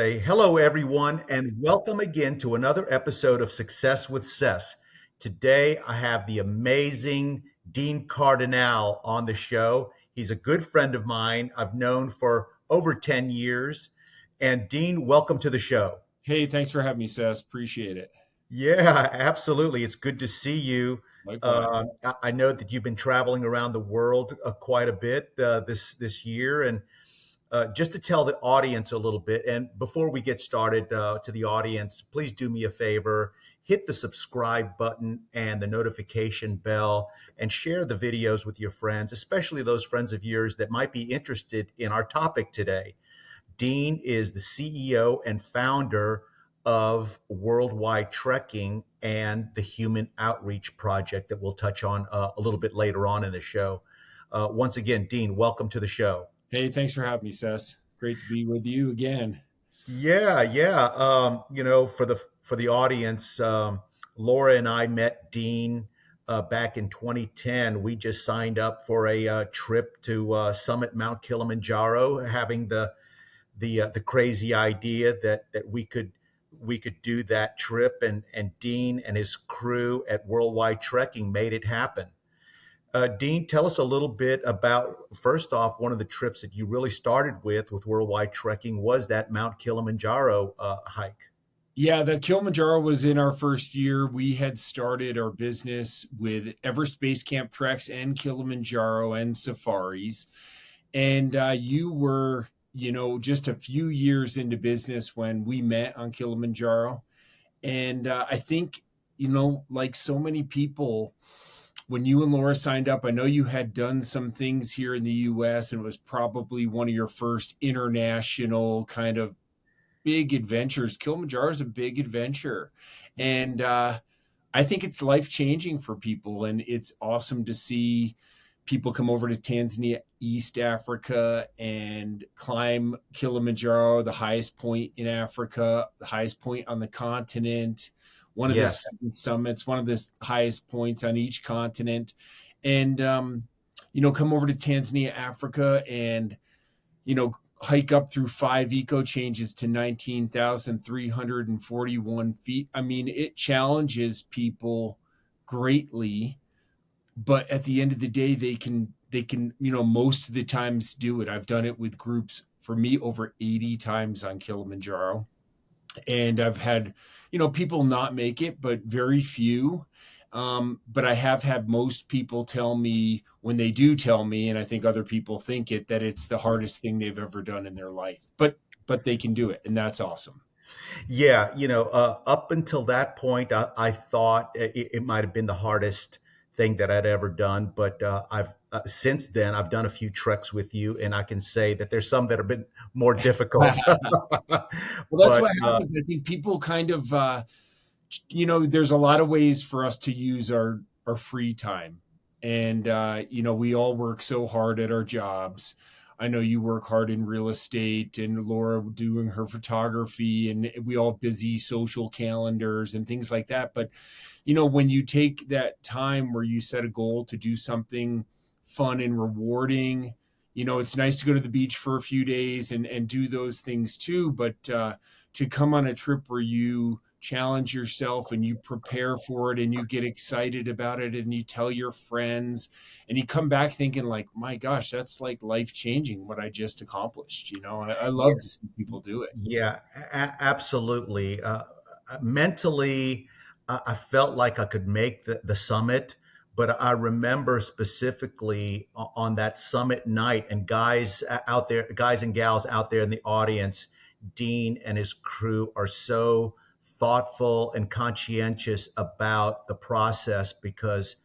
Hey, hello, everyone, and welcome again to another episode of Success with Cess. Today, I have the amazing Dean Cardinale on the show. He's a good friend of mine I've known for over 10 years. And Dean, welcome to the show. Hey, thanks for having me, Seth. Appreciate it. Yeah, absolutely. It's good to see you. Likewise. I know that you've been traveling around the world quite a bit this year, and just to tell the audience a little bit, and before we get started, to the audience, please do me a favor, hit the subscribe button and the notification bell, and share the videos with your friends, especially those friends of yours that might be interested in our topic today. Dean is the CEO and founder of Worldwide Trekking and the Human Outreach Project that we'll touch on a little bit later on in the show. Once again, Dean, welcome to the show. Hey, thanks for having me, Seth. Great to be with you again. Yeah, yeah. For the audience, Laura and I met Dean back in 2010. We just signed up for a trip to summit Mount Kilimanjaro, having the crazy idea that we could do that trip, and Dean and his crew at Worldwide Trekking made it happen. Dean, tell us a little bit about, first off, one of the trips that you really started with Worldwide Trekking was that Mount Kilimanjaro hike. Yeah, the Kilimanjaro was in our first year. We had started our business with Everest Base Camp treks and Kilimanjaro and safaris. And you were, just a few years into business when we met on Kilimanjaro. And I think, like so many people, when you and Laura signed up, I know you had done some things here in the US and it was probably one of your first international kind of big adventures. Kilimanjaro is a big adventure. And I think it's life changing for people. And it's awesome to see people come over to Tanzania, East Africa, and climb Kilimanjaro, the highest point in Africa, the highest point on the continent, one of the Yes. seven summits, one of the highest points on each continent. And, come over to Tanzania, Africa, and, hike up through five eco changes to 19,341 feet. I mean, it challenges people greatly, but at the end of the day they can most of the times do it. I've done it with groups, for me, over 80 times on Kilimanjaro, and I've had people not make it, but very few. But I have had most people tell me, when they do tell me, and I think other people think it, that it's the hardest thing they've ever done in their life, but they can do it, and that's awesome. Yeah, up until that point, I thought it might have been the hardest thing that I'd ever done. But I've since then I've done a few treks with you, and I can say that there's some that have been more difficult. Well, that's but what happens. I think people kind of there's a lot of ways for us to use our free time, and we all work so hard at our jobs. I know you work hard in real estate, and Laura doing her photography, and we all busy social calendars and things like that. But when you take that time where you set a goal to do something fun and rewarding, it's nice to go to the beach for a few days and do those things too. But to come on a trip where you challenge yourself and you prepare for it and you get excited about it and you tell your friends and you come back thinking, like, my gosh, that's like life changing what I just accomplished. I love to see people do it. Yeah, absolutely. Mentally, I felt like I could make the summit, but I remember specifically on that summit night, and out there, guys and gals out there in the audience, Dean and his crew are so thoughtful and conscientious about the process because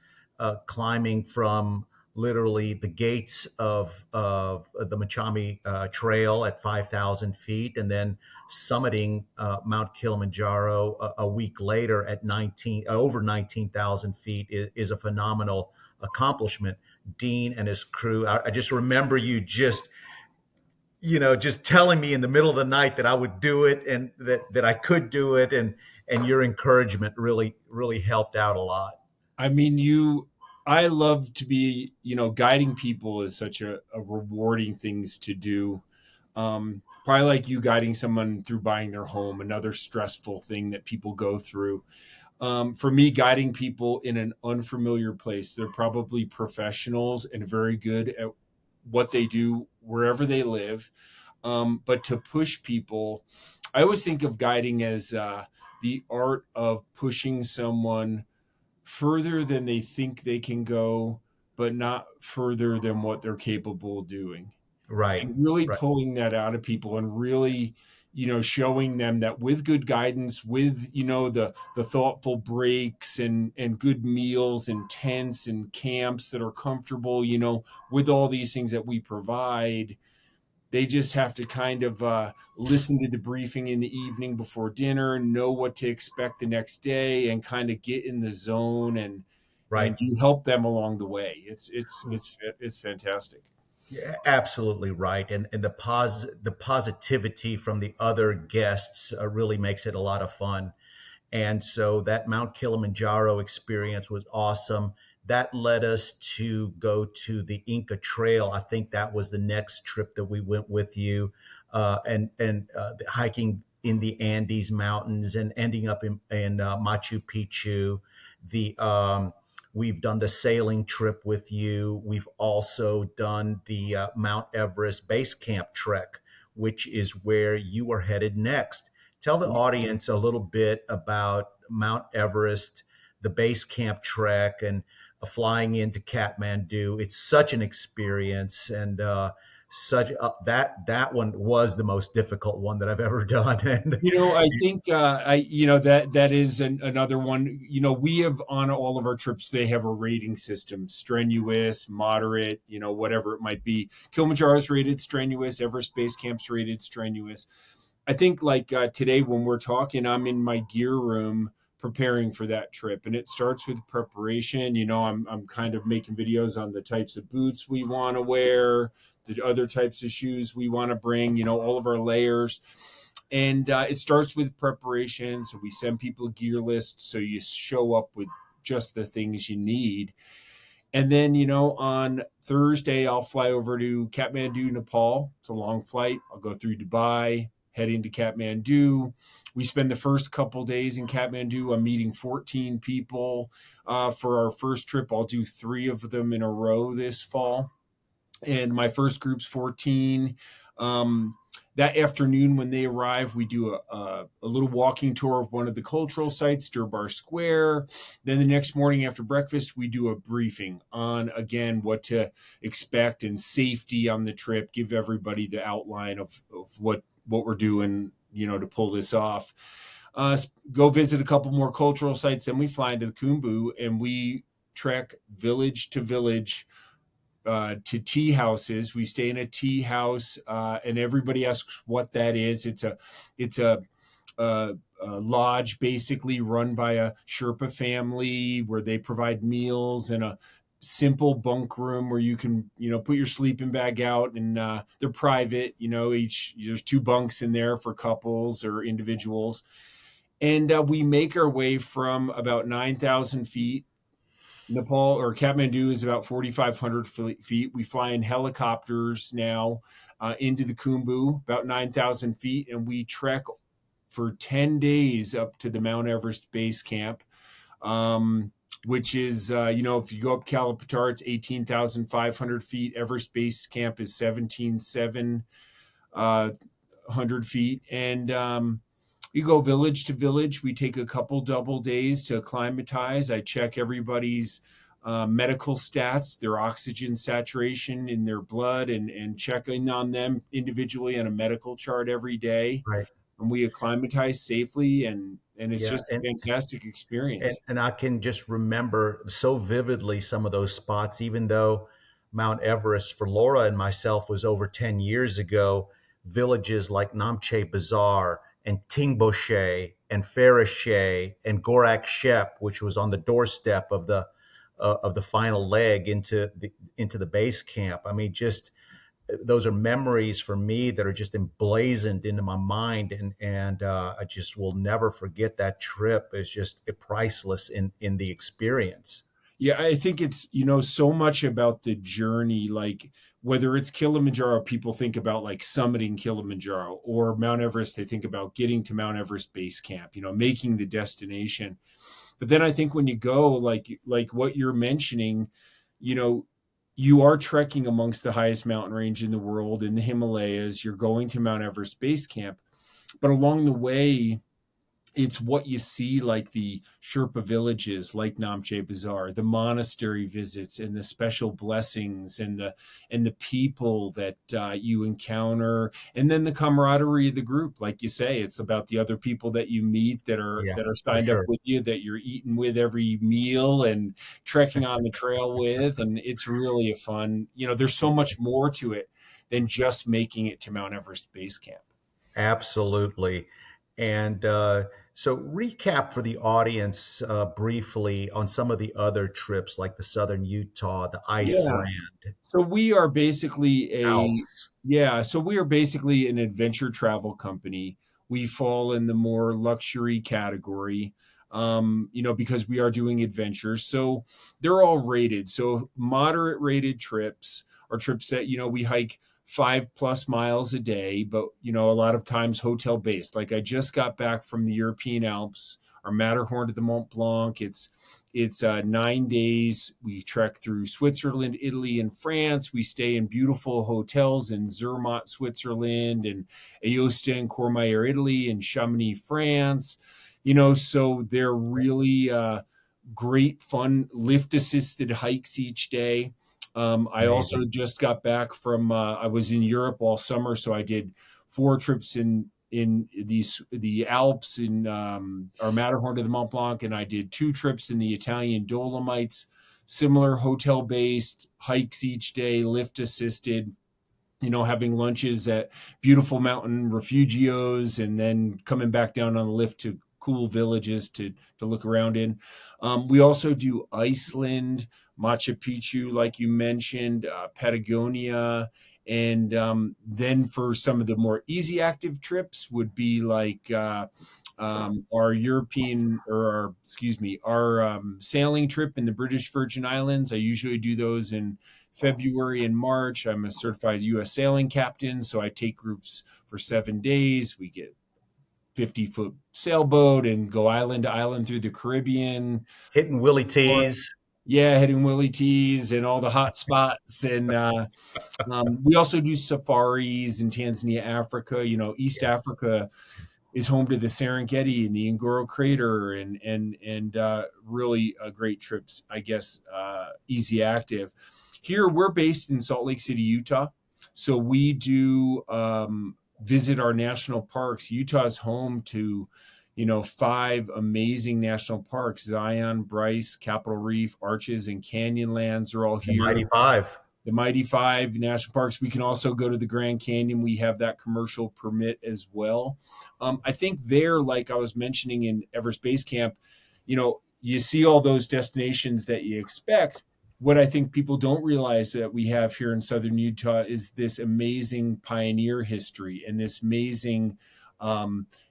climbing from literally the gates of the Machami Trail at 5,000 feet, and then summiting Mount Kilimanjaro a week later at over 19,000 feet is a phenomenal accomplishment. Dean and his crew, I just remember you just telling me in the middle of the night that I would do it and that I could do it, and your encouragement really helped out a lot. I mean, I love to be, guiding people is such a rewarding things to do. probably like you guiding someone through buying their home, another stressful thing that people go through. For me, guiding people in an unfamiliar place, they're probably professionals and very good at what they do wherever they live. But to push people, I always think of guiding as the art of pushing someone further than they think they can go, but not further than what they're capable of doing, Right. and really Right. pulling that out of people and really, showing them that with good guidance, with, the thoughtful breaks and good meals and tents and camps that are comfortable, with all these things that we provide, they just have to kind of listen to the briefing in the evening before dinner, know what to expect the next day, and kind of get in the zone, and Right. you help them along the way. It's fantastic. Yeah, absolutely right. And the positivity from the other guests really makes it a lot of fun. And so that Mount Kilimanjaro experience was awesome. That led us to go to the Inca Trail. I think that was the next trip that we went with you, and hiking in the Andes Mountains and ending up in Machu Picchu. The We've done the sailing trip with you. We've also done the Mount Everest Base Camp trek, which is where you are headed next. Tell the audience a little bit about Mount Everest, the base camp trek, and flying into Kathmandu. It's such an experience, and such that one was the most difficult one that I've ever done. And I think that is another one. We have on all of our trips, they have a rating system: strenuous, moderate, whatever it might be. Kilimanjaro's rated strenuous, Everest Base Camp's rated strenuous. I think like today when we're talking, I'm in my gear room preparing for that trip, and it starts with preparation. I'm kind of making videos on the types of boots we want to wear, the other types of shoes we want to bring, all of our layers. And it starts with preparation. So we send people a gear list, so you show up with just the things you need. And then, on Thursday, I'll fly over to Kathmandu, Nepal. It's a long flight. I'll go through Dubai, head into Kathmandu. We spend the first couple days in Kathmandu. I'm meeting 14 people for our first trip. I'll do 3 of them in a row this fall. And my first group's 14. That afternoon, when they arrive, we do a little walking tour of one of the cultural sites, Durbar Square. Then the next morning after breakfast, we do a briefing on, again, what to expect and safety on the trip, give everybody the outline of what we're doing, to pull this off. Go visit a couple more cultural sites. Then we fly into the Kumbu and we trek village to village to tea houses. We stay in a tea house, and everybody asks what that is. It's a lodge basically run by a Sherpa family where they provide meals and a simple bunk room where you can put your sleeping bag out, and they're private. Each there's 2 bunks in there for couples or individuals, and we make our way from about 9,000 feet. Nepal or Kathmandu is about 4,500 feet. We fly in helicopters now into the Khumbu, about 9,000 feet, and we trek for 10 days up to the Mount Everest Base Camp, which is, if you go up Kalapatar, it's 18,500 feet. Everest Base Camp is 17,700 feet. And you go village to village. We take a couple double days to acclimatize. I check everybody's medical stats, their oxygen saturation in their blood, and check in on them individually on a medical chart every day. right. And we acclimatize safely, and it's Yeah, just a fantastic experience. and I can just remember so vividly some of those spots, even though Mount Everest for Laura and myself was over 10 years ago. Villages like Namche Bazaar and Tingboshe and Farishe and Gorak Shep, which was on the doorstep of the final leg into the base camp. I mean, just those are memories for me that are just emblazoned into my mind, and I just will never forget that trip. It's just priceless in the experience. Yeah, I think it's, so much about the journey. Like whether it's Kilimanjaro, people think about like summiting Kilimanjaro, or Mount Everest, they think about getting to Mount Everest Base Camp, making the destination. But then I think when you go, like what you're mentioning, you know, you are trekking amongst the highest mountain range in the world in the Himalayas. You're going to Mount Everest Base Camp, but along the way, it's what you see, like the Sherpa villages, like Namche Bazaar, the monastery visits, and the special blessings, and the people that you encounter, and then the camaraderie of the group. Like you say, it's about the other people that you meet that are Yeah, that are for signed up sure. with you, that you're eating with every meal and trekking on the trail with, and it's really a fun. There's so much more to it than just making it to Mount Everest Base Camp. Absolutely. And so, recap for the audience briefly on some of the other trips, like the Southern Utah, the Yeah. Iceland, So we are basically a Alps. yeah, so we are basically an adventure travel company. We fall in the more luxury category, because we are doing adventures. So they're all rated. So moderate rated trips are trips that, we hike 5+ miles a day, but a lot of times hotel based. Like I just got back from the European Alps, our Matterhorn to the Mont Blanc. It's 9 days. We trek through Switzerland, Italy, and France. We stay in beautiful hotels in Zermatt, Switzerland, and Aosta and Courmayeur, Italy, and Chamonix, France. So they're really great, fun, lift assisted hikes each day. I also Amazing. just got back from, I was in Europe all summer, so I did 4 trips in the Alps, in our Matterhorn to the Mont Blanc, and I did 2 trips in the Italian Dolomites. Similar hotel based hikes each day, lift assisted. Having lunches at beautiful mountain refugios, and then coming back down on the lift to cool villages to look around in. We also do Iceland, Machu Picchu, like you mentioned, Patagonia, and then for some of the more easy active trips would be like our European, or excuse me, our sailing trip in the British Virgin Islands. I usually do those in February and March. I'm a certified U.S. sailing captain, so I take groups for 7 days. We get 50-foot sailboat and go island to island through the Caribbean. Hitting Willie T's. Yeah, hitting Willie T's and all the hot spots. And we also do safaris in Tanzania, Africa. East Yes. Africa is home to the Serengeti and the Ngoro Crater, and really great trips, I guess. Easy active. Here we're based in Salt Lake City, Utah, so we do visit our national parks. Utah's home to 5 amazing national parks: Zion, Bryce, Capitol Reef, Arches, and Canyonlands are all The Mighty here. Five. The Mighty Five national parks. We can also go to the Grand Canyon. We have that commercial permit as well. I think there, like I was mentioning in Everest Base Camp, you see all those destinations that you expect. What I think people don't realize that we have here in Southern Utah is this amazing pioneer history, and this amazing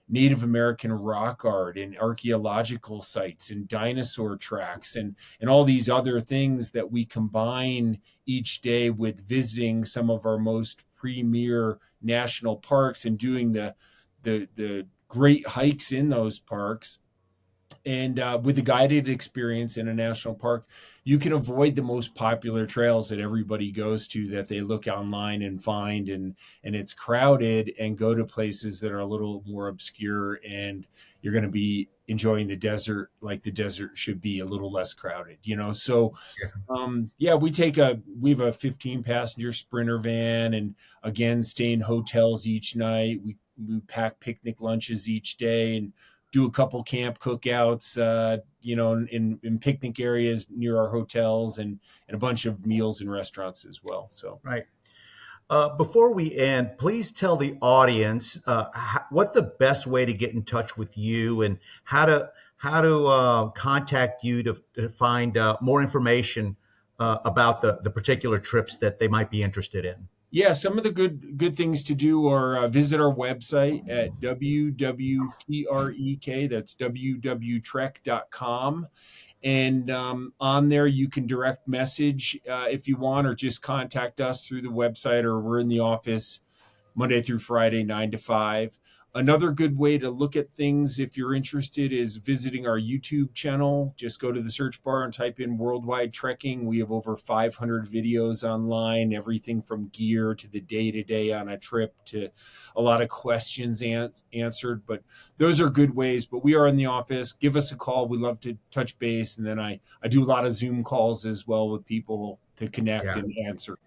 Native American rock art, and archaeological sites, and dinosaur tracks, and all these other things that we combine each day with visiting some of our most premier national parks, and doing the great hikes in those parks. And with a guided experience in a national park, you can avoid the most popular trails that everybody goes to, that they look online and find, and it's crowded, and go to places that are a little more obscure, and you're going to be enjoying the desert like the desert should be, a little less crowded. So yeah, we have a 15 passenger Sprinter van, and again, stay in hotels each night. We pack picnic lunches each day, and do a couple camp cookouts, in picnic areas near our hotels, and a bunch of meals in restaurants as well. So Right. Before we end, please tell the audience what the best way to get in touch with you, and how to contact you to find more information about the particular trips that they might be interested in. yeah, some of the good things to do are visit our website at www.trek, that's www.trek.com. And on there, you can direct message if you want, or just contact us through the website, or we're in the office Monday through Friday, 9 to 5. Another good way to look at things, if you're interested, is visiting our YouTube channel. Just go to the search bar and type in Worldwide Trekking. We have over 500 videos online, everything from gear to the day to day on a trip to a lot of questions answered. But those are good ways. But we are in the office. Give us a call. We love to touch base. And then I do a lot of Zoom calls as well with people to connect Yeah. and answer.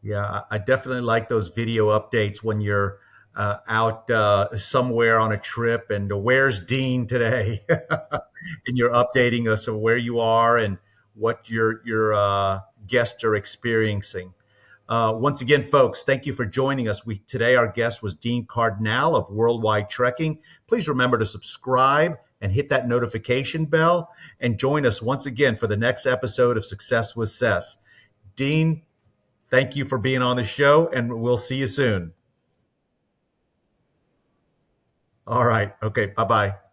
Yeah, I definitely like those video updates when you're out somewhere on a trip and where's Dean today, and you're updating us of where you are and what your guests are experiencing. Once again, folks, thank you for joining us. Today our guest was Dean Cardinale of Worldwide Trekking. Please remember to subscribe and hit that notification bell, and join us once again for the next episode of Success with Cess. Dean, thank you for being on the show, and we'll see you soon. All right. Okay. Bye bye.